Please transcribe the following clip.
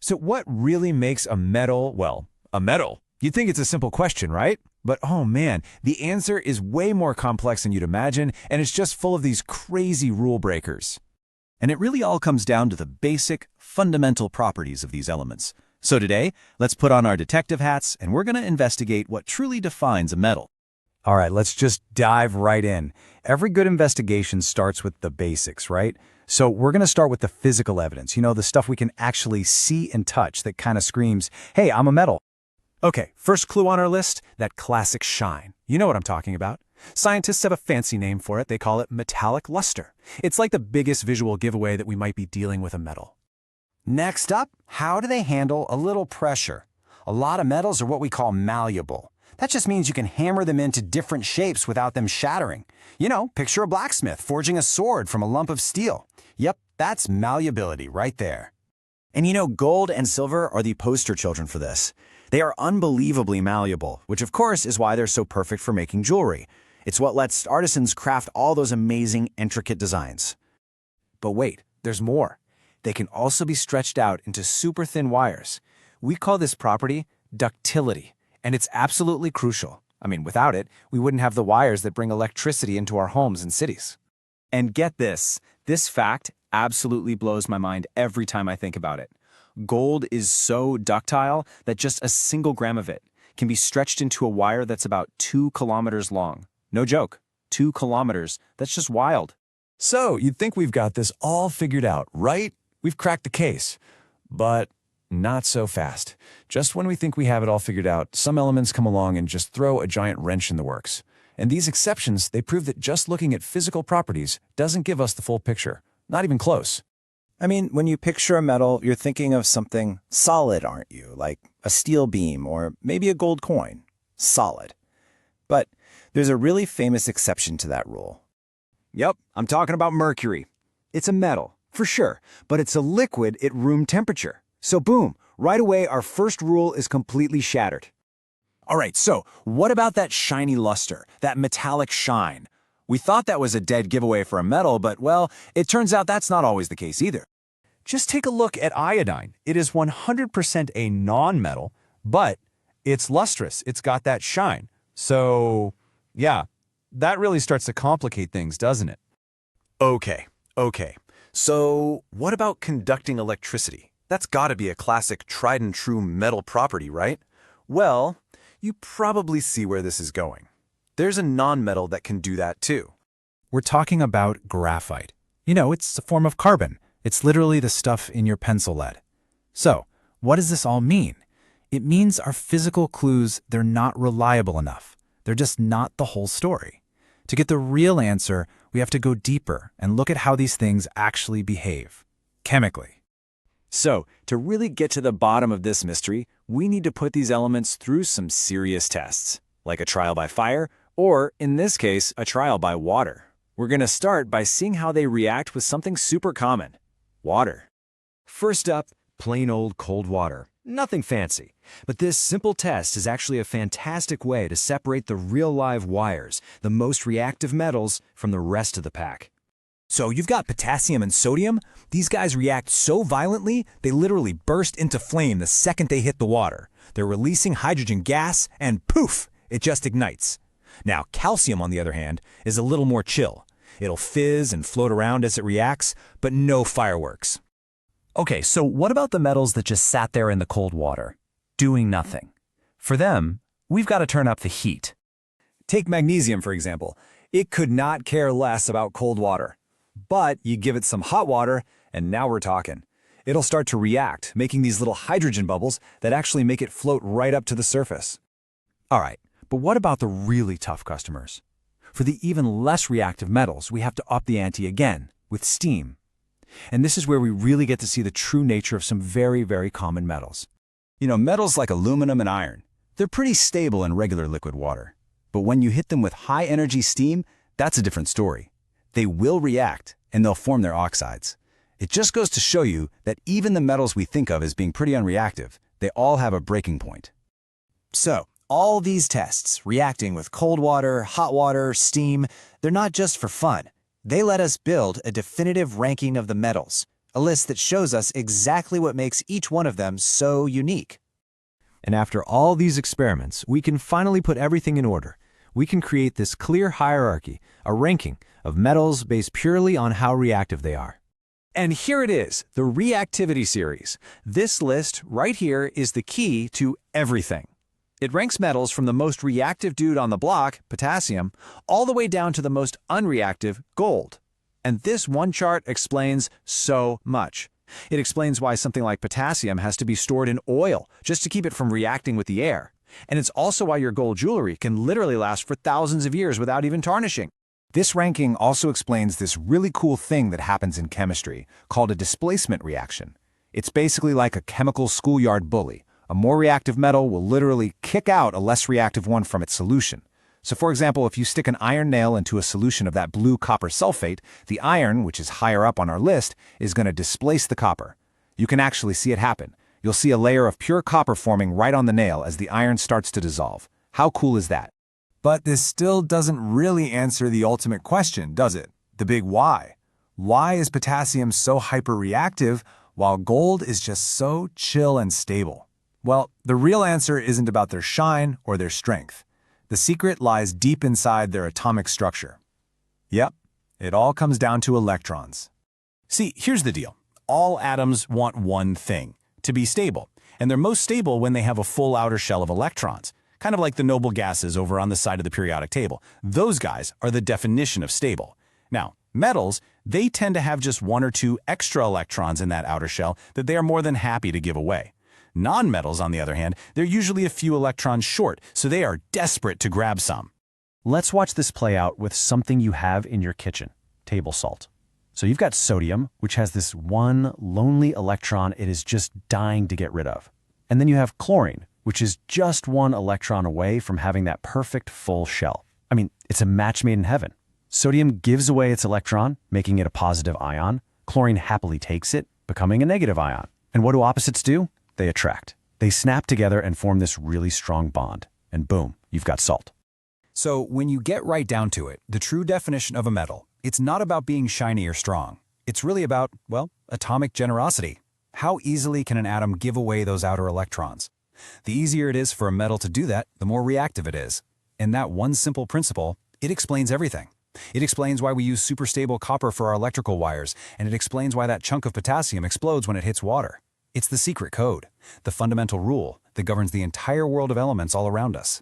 So what really makes a metal, well, a metal? You'd think it's a simple question, right? But oh man, the answer is way more complex than you'd imagine, and it's just full of these crazy rule breakers. And it really all comes down to the basic, fundamental properties of these elements. So today, let's put on our detective hats and we're going to investigate what truly defines a metal. All right, let's just dive right in. Every good investigation starts with the basics, right? So we're going to start with the physical evidence, the stuff we can actually see and touch that kind of screams, hey, I'm a metal. Okay, first clue on our list, that classic shine. You know what I'm talking about. Scientists have a fancy name for it. They call it metallic luster. It's like the biggest visual giveaway that we might be dealing with a metal. Next up, how do they handle a little pressure? A lot of metals are what we call malleable. That just means you can hammer them into different shapes without them shattering. Picture a blacksmith forging a sword from a lump of steel. Yep, that's malleability right there. And gold and silver are the poster children for this. They are unbelievably malleable, which of course is why they're so perfect for making jewelry. It's what lets artisans craft all those amazing, intricate designs. But wait, there's more. They can also be stretched out into super thin wires. We call this property ductility, and it's absolutely crucial. Without it, we wouldn't have the wires that bring electricity into our homes and cities. And get this fact absolutely blows my mind every time I think about it. Gold is so ductile that just a single gram of it can be stretched into a wire that's about 2 kilometers long. No joke, 2 kilometers. That's just wild. So you'd think we've got this all figured out, right? We've cracked the case. But not so fast. Just when we think we have it all figured out, some elements come along and just throw a giant wrench in the works. And these exceptions, they prove that just looking at physical properties doesn't give us the full picture. Not even close. When you picture a metal, you're thinking of something solid, aren't you? Like a steel beam or maybe a gold coin. Solid. But there's a really famous exception to that rule. Yep, I'm talking about mercury. It's a metal, for sure, but it's a liquid at room temperature. So boom, right away our first rule is completely shattered. All right, so what about that shiny luster, that metallic shine? We thought that was a dead giveaway for a metal, but well, it turns out that's not always the case either. Just take a look at iodine. It is 100% a non-metal, but it's lustrous. It's got that shine. So, yeah, that really starts to complicate things, doesn't it? Okay. So, what about conducting electricity? That's got to be a classic tried and true metal property, right? Well, you probably see where this is going. There's a non-metal that can do that too. We're talking about graphite. It's a form of carbon. It's literally the stuff in your pencil lead. So, what does this all mean? It means our physical clues, they're not reliable enough. They're just not the whole story. To get the real answer, we have to go deeper and look at how these things actually behave, chemically. So, to really get to the bottom of this mystery, we need to put these elements through some serious tests, like a trial by fire, or, in this case, a trial by water. We're going to start by seeing how they react with something super common: water. First up, plain old cold water. Nothing fancy. But this simple test is actually a fantastic way to separate the real live wires, the most reactive metals, from the rest of the pack. So you've got potassium and sodium. These guys react so violently, they literally burst into flame the second they hit the water. They're releasing hydrogen gas, and poof, it just ignites. Now, calcium, on the other hand, is a little more chill. It'll fizz and float around as it reacts, but no fireworks. Okay, so what about the metals that just sat there in the cold water, doing nothing? For them, we've got to turn up the heat. Take magnesium, for example. It could not care less about cold water. But you give it some hot water, and now we're talking. It'll start to react, making these little hydrogen bubbles that actually make it float right up to the surface. All right, but what about the really tough customers? For the even less reactive metals, we have to up the ante again, with steam. And this is where we really get to see the true nature of some very, very common metals. Metals like aluminum and iron, they're pretty stable in regular liquid water. But when you hit them with high-energy steam, that's a different story. They will react, and they'll form their oxides. It just goes to show you that even the metals we think of as being pretty unreactive, they all have a breaking point. So, all these tests, reacting with cold water, hot water, steam, they're not just for fun. They let us build a definitive ranking of the metals, a list that shows us exactly what makes each one of them so unique. And after all these experiments, we can finally put everything in order. We can create this clear hierarchy, a ranking of metals based purely on how reactive they are. And here it is, the reactivity series. This list right here is the key to everything. It ranks metals from the most reactive dude on the block, potassium, all the way down to the most unreactive, gold. And this one chart explains so much. It explains why something like potassium has to be stored in oil just to keep it from reacting with the air. And it's also why your gold jewelry can literally last for thousands of years without even tarnishing. This ranking also explains this really cool thing that happens in chemistry called a displacement reaction. It's basically like a chemical schoolyard bully. A more reactive metal will literally kick out a less reactive one from its solution. So for example, if you stick an iron nail into a solution of that blue copper sulfate, the iron, which is higher up on our list, is going to displace the copper. You can actually see it happen. You'll see a layer of pure copper forming right on the nail as the iron starts to dissolve. How cool is that? But this still doesn't really answer the ultimate question, does it? The big why. Why is potassium so hyperreactive while gold is just so chill and stable? Well, the real answer isn't about their shine or their strength. The secret lies deep inside their atomic structure. Yep, it all comes down to electrons. See, here's the deal. All atoms want one thing, to be stable. And they're most stable when they have a full outer shell of electrons. Kind of like the noble gases over on the side of the periodic table. Those guys are the definition of stable. Now, metals, they tend to have just one or two extra electrons in that outer shell that they are more than happy to give away. Non-metals, on the other hand, they're usually a few electrons short, so they are desperate to grab some. Let's watch this play out with something you have in your kitchen, table salt. So you've got sodium, which has this one lonely electron it is just dying to get rid of. And then you have chlorine, which is just one electron away from having that perfect full shell. I mean, it's a match made in heaven. Sodium gives away its electron, making it a positive ion. Chlorine happily takes it, becoming a negative ion. And what do opposites do? They attract. They snap together and form this really strong bond. And boom, you've got salt. So when you get right down to it, the true definition of a metal, it's not about being shiny or strong. It's really about, well, atomic generosity. How easily can an atom give away those outer electrons? The easier it is for a metal to do that, the more reactive it is. And that one simple principle, it explains everything. It explains why we use super stable copper for our electrical wires, and it explains why that chunk of potassium explodes when it hits water. It's the secret code, the fundamental rule that governs the entire world of elements all around us.